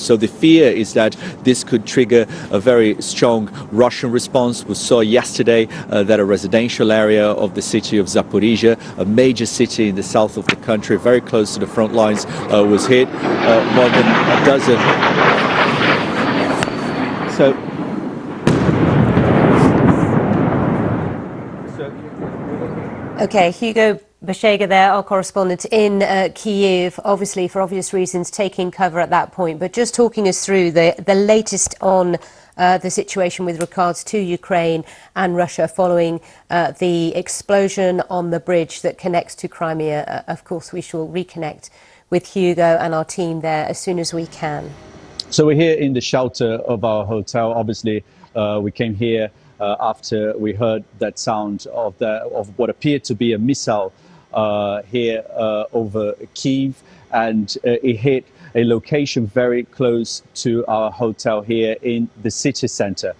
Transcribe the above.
So the fear is that this could trigger a very strong Russian response. We saw yesterday that a residential area of the city of Zaporizhia, a major city in the south of the country, very close to the front lines, was hit. More than a dozen. Okay, Hugo Bashega there, our correspondent in Kyiv, obviously for obvious reasons taking cover at that point, but just talking us through the latest on the situation with regards to Ukraine and Russia following the explosion on the bridge that connects to Crimea. Of course, we shall reconnect with Hugo and our team there as soon as we can. So we're here in the shelter of our hotel. Obviously, we came here after we heard that sound of what appeared to be a missile here over Kyiv, and it hit a location very close to our hotel here in the city center.